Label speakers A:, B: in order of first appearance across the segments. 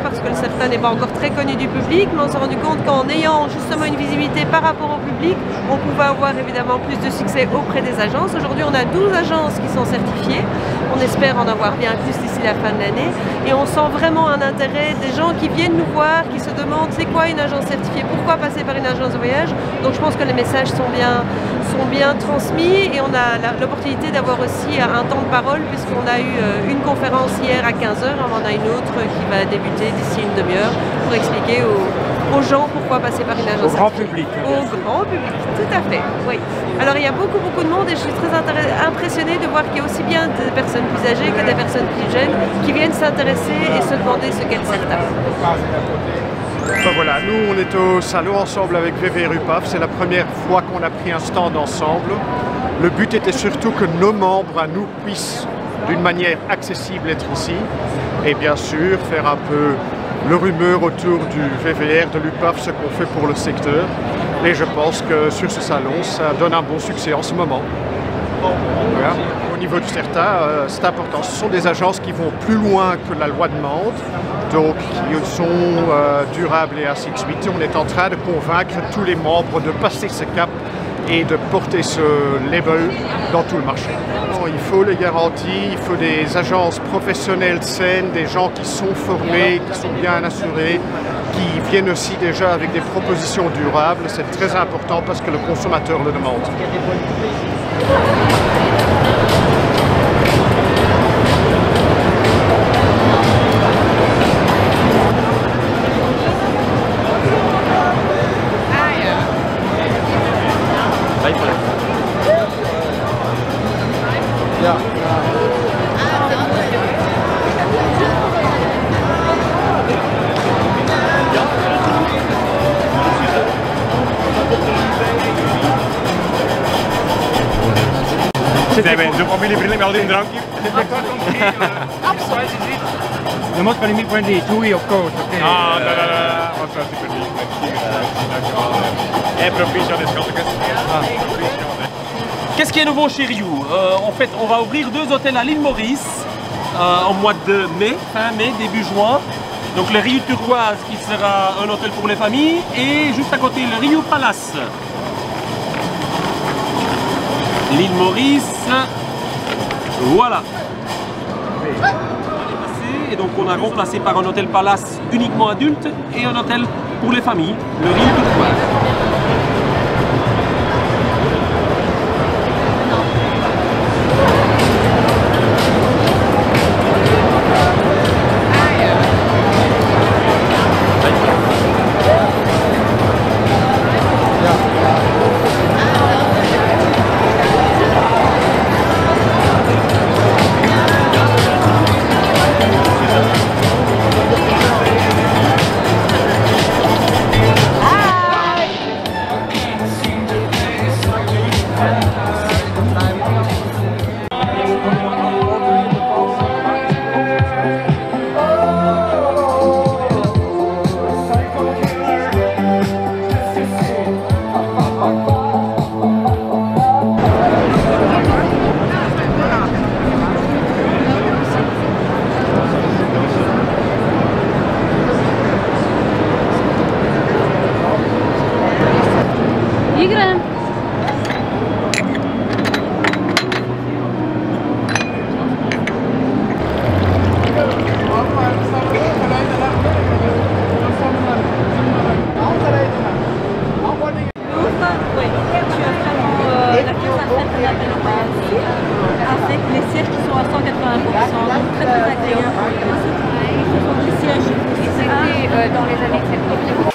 A: parce que le CERTA n'est pas encore très connu du public, mais on s'est rendu compte qu'en ayant justement une visibilité par rapport au public, on pouvait avoir évidemment plus de succès auprès des agences. Aujourd'hui, on a 12 agences qui sont certifiées. On espère en avoir bien plus d'ici la fin de l'année. Et on sent vraiment un intérêt des gens qui viennent nous voir, qui se demandent c'est quoi une agence certifiée, pourquoi passer par une agence de voyage. Donc je pense que les messages sont bien transmis et on a l'opportunité d'avoir aussi un temps de parole puisqu'on a eu une conférence hier à 15 h, on en a une autre qui va débuter d'ici une demi-heure pour expliquer aux gens pourquoi passer par une agence.
B: Au grand public.
A: Au grand public, tout à fait, oui. Alors il y a beaucoup de monde et je suis très impressionnée de voir qu'il y a aussi bien des personnes plus âgées que des personnes plus jeunes qui viennent s'intéresser et se demander ce qu'est le CERTA.
C: Ben voilà, nous on est au salon ensemble avec VVR UPAF, c'est la première fois qu'on a pris un stand ensemble. Le but était surtout que nos membres à nous puissent d'une manière accessible être ici et bien sûr faire un peu le rumeur autour du VVR, de l'UPAF, ce qu'on fait pour le secteur. Et je pense que sur ce salon, ça donne un bon succès en ce moment. Voilà. Au niveau du CERTA, c'est important. Ce sont des agences qui vont plus loin que la loi demande, donc qui sont durables et ainsi de suite. On est en train de convaincre tous les membres de passer ce cap et de porter ce label dans tout le marché. Il faut les garanties, il faut des agences professionnelles saines, des gens qui sont formés, qui sont bien assurés, qui viennent aussi déjà avec des propositions durables. C'est très important parce que le consommateur le demande.
B: Nee, zo'n familiebril met al die drankje.
D: Absoluut.
B: Je moet van die brandy, TUI of coach.
D: Ah, dat was wel super lief. Et proficiat des schatjes.
E: Qu'est-ce qui est nouveau chez Riou? En fait, on va ouvrir 2 hôtels à l'île Maurice en mois de mai, fin mai, début juin. Donc le Riu Turquoise qui sera un hôtel pour les familles et juste à côté le Riu Palace. L'île Maurice, voilà. Et donc on a remplacé par un hôtel Palace uniquement adulte et un hôtel pour les familles, le Riu Turquoise.
A: Avec les sièges qui sont à 180%, donc très très agréable. Ce sont des sièges.
F: C'était dans les années 70.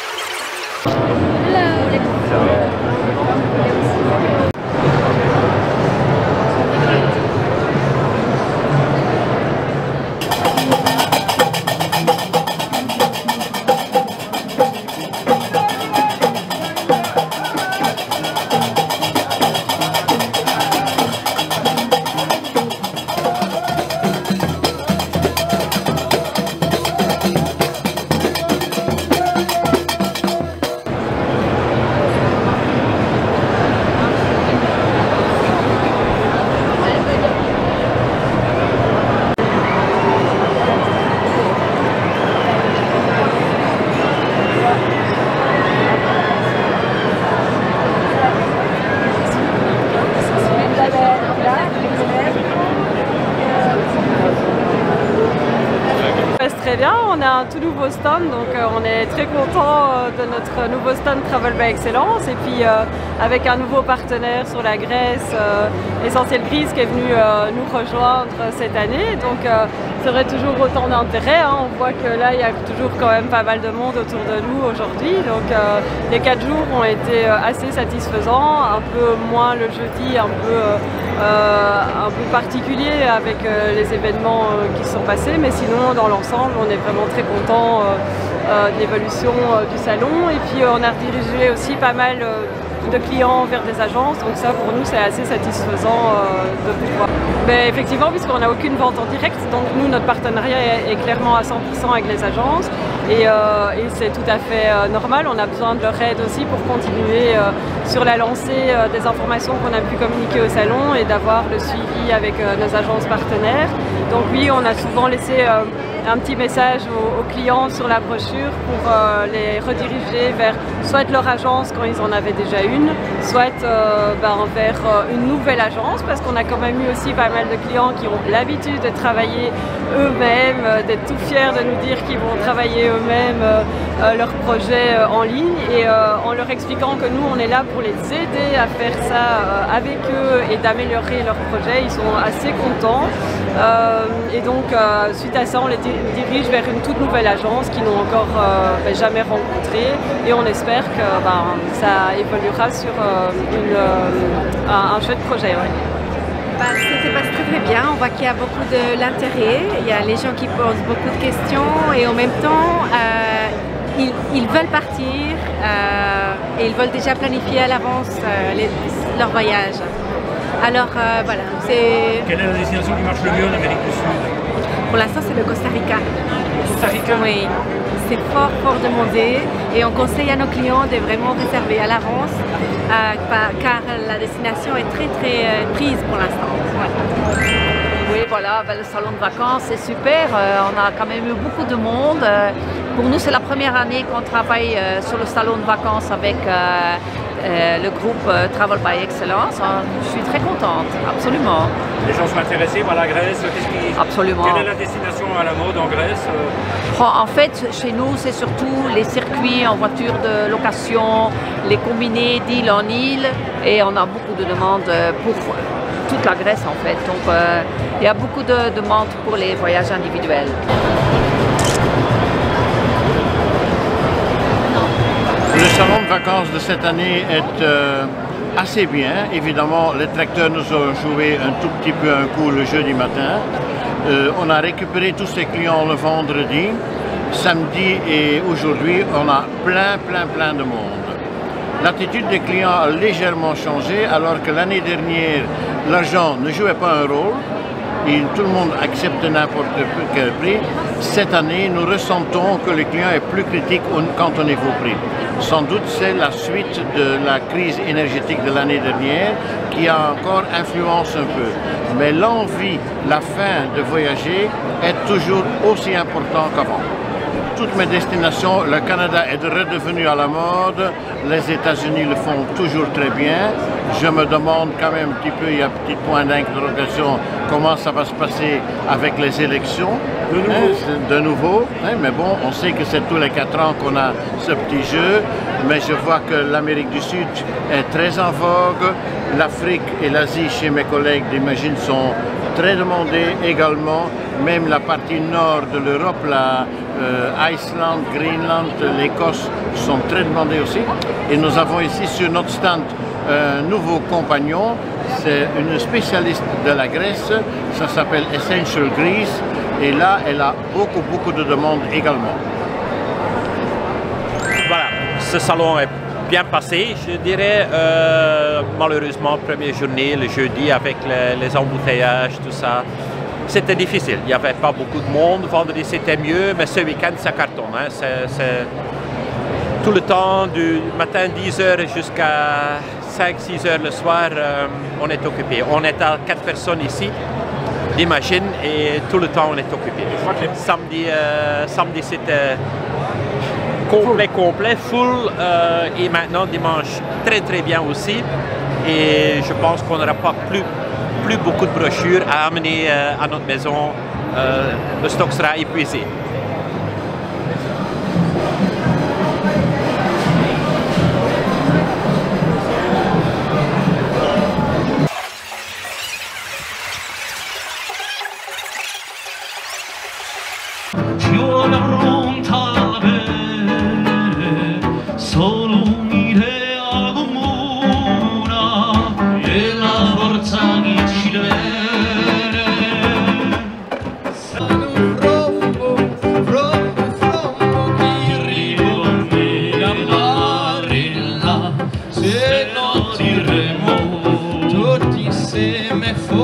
A: on a un tout nouveau stand, donc on est très content de notre nouveau stand Travel by Excellence, et puis avec un nouveau partenaire sur la Grèce, Essentiel Greece, qui est venu nous rejoindre cette année. Donc c'est vrai, toujours autant d'intérêt, hein. On voit que là il y a toujours quand même pas mal de monde autour de nous aujourd'hui, donc les 4 jours ont été assez satisfaisants, un peu moins le jeudi, un peu particulier avec les événements qui sont passés, mais sinon dans l'ensemble on est vraiment très content de l'évolution du salon, et puis on a redirigé aussi pas mal de clients vers des agences, donc ça pour nous c'est assez satisfaisant de pouvoir. Mais effectivement, puisqu'on n'a aucune vente en direct, donc nous notre partenariat est clairement à 100% avec les agences, et c'est tout à fait normal. On a besoin de leur aide aussi pour continuer sur la lancée des informations qu'on a pu communiquer au salon et d'avoir le suivi avec nos agences partenaires. Donc oui, on a souvent laissé un petit message aux clients sur la brochure pour les rediriger vers soit leur agence quand ils en avaient déjà une, soit vers une nouvelle agence, parce qu'on a quand même eu aussi pas mal de clients qui ont l'habitude de travailler eux-mêmes, d'être tout fiers de nous dire qu'ils vont travailler eux-mêmes leurs projets en ligne, et en leur expliquant que nous on est là pour les aider à faire ça avec eux et d'améliorer leurs projets, ils sont assez contents. Et donc suite à ça on les dirige vers une toute nouvelle agence qu'ils n'ont encore jamais rencontrée, et on espère que ça évoluera sur un chouette projet. Ouais.
F: Ça se passe très bien, on voit qu'il y a beaucoup de l'intérêt, il y a les gens qui posent beaucoup de questions, et en même temps ils veulent partir et ils veulent déjà planifier à l'avance leur voyage. Alors voilà, c'est...
B: Quelle est la destination qui marche le mieux en Amérique du Sud?
F: Pour l'instant c'est le Costa Rica.
B: Costa Rica?
F: Oui, c'est fort demandé, et on conseille à nos clients de vraiment réserver à l'avance car la destination est très prise pour l'instant. Ouais.
G: Oui, voilà, le salon de vacances c'est super, on a quand même eu beaucoup de monde. Pour nous c'est la première année qu'on travaille sur le salon de vacances avec le groupe Travel by Excellence. Je suis très contente, absolument.
B: Les gens sont intéressés par la Grèce.
G: Absolument.
B: Quelle est la destination à la mode en Grèce?
G: En fait, chez nous, c'est surtout les circuits en voiture de location, les combinés d'île en île, et on a beaucoup de demandes pour toute la Grèce en fait. Donc il y a beaucoup de demandes pour les voyages individuels.
H: Le salon de vacances de cette année est assez bien. Évidemment, les tracteurs nous ont joué un tout petit peu un coup le jeudi matin. On a récupéré tous ces clients le vendredi. Samedi et aujourd'hui, on a plein de monde. L'attitude des clients a légèrement changé, alors que l'année dernière, l'argent ne jouait pas un rôle. Tout le monde accepte n'importe quel prix. Cette année, nous ressentons que le client est plus critique quant au niveau prix. Sans doute, c'est la suite de la crise énergétique de l'année dernière qui a encore influencé un peu. Mais l'envie, la faim de voyager est toujours aussi important qu'avant. Toutes mes destinations, le Canada est redevenu à la mode, les États-Unis le font toujours très bien. Je me demande quand même un petit peu, il y a un petit point d'interrogation, comment ça va se passer avec les élections. De nouveau, mais bon, on sait que c'est tous les 4 ans qu'on a ce petit jeu, mais je vois que l'Amérique du Sud est très en vogue, l'Afrique et l'Asie chez mes collègues, j'imagine, sont très demandées également, même la partie nord de l'Europe, la Iceland, Greenland, l'Écosse sont très demandées aussi. Et nous avons ici sur notre stand un nouveau compagnon, c'est une spécialiste de la Grèce, ça s'appelle Essentiel Greece, et là elle a beaucoup de demandes également.
I: Voilà, ce salon est bien passé, je dirais. Malheureusement, première journée, le jeudi, avec les embouteillages, tout ça, c'était difficile. Il n'y avait pas beaucoup de monde. Vendredi, c'était mieux, mais ce week-end, ça cartonne. Hein. C'est tout le temps, du matin 10h jusqu'à 5-6 heures le soir, on est occupé. On est à 4 personnes ici, d'imagine, et tout le temps, on est occupé. Samedi c'était complet, full, et maintenant dimanche très bien aussi, et je pense qu'on n'aura pas plus beaucoup de brochures à amener à notre maison, le stock sera épuisé.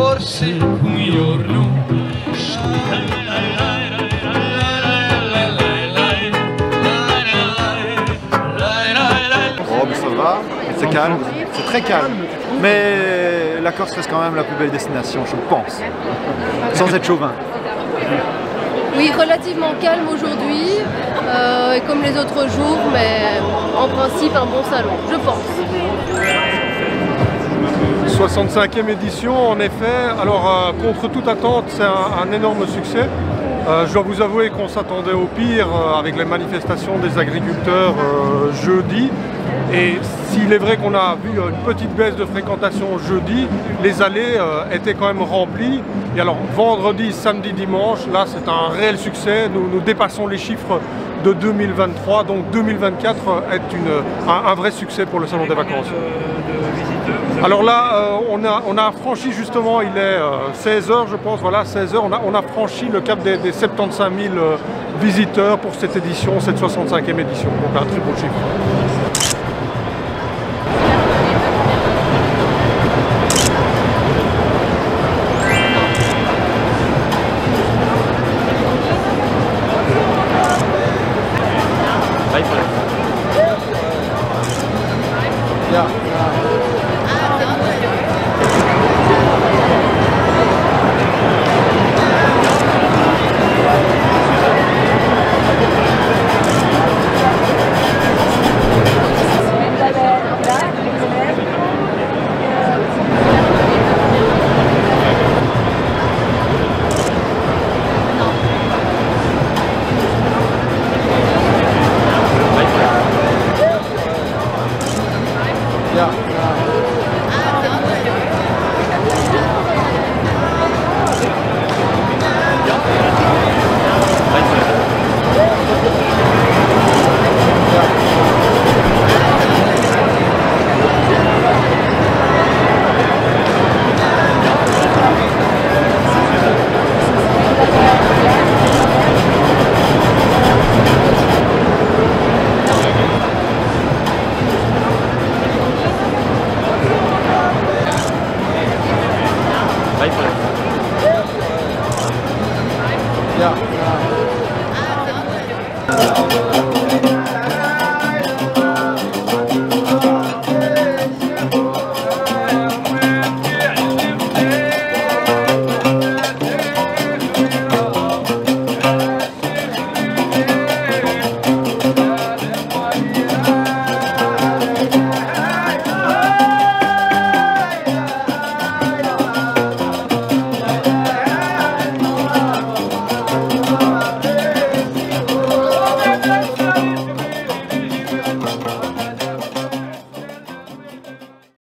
J: forse un giorno.
K: Oh mais ça va, c'est calme, c'est très calme. Mais la Corse reste quand même la plus belle destination, je pense, sans être chauvin.
L: Oui, relativement calme aujourd'hui, et comme les autres jours, mais en principe un bon salon, je pense.
M: 65e édition, en effet. Alors, contre toute attente, c'est un énorme succès. Je dois vous avouer qu'on s'attendait au pire avec les manifestations des agriculteurs jeudi. Et s'il est vrai qu'on a vu une petite baisse de fréquentation jeudi, les allées étaient quand même remplies. Et alors vendredi, samedi, dimanche, là c'est un réel succès. Nous dépassons les chiffres de 2023. Donc 2024 est un vrai succès pour le Salon des Vacances. Alors là, on a franchi justement, il est 16h je pense, voilà 16h, on a franchi le cap des 75 000 visiteurs pour cette édition, cette 65e édition. Donc un très beau chiffre.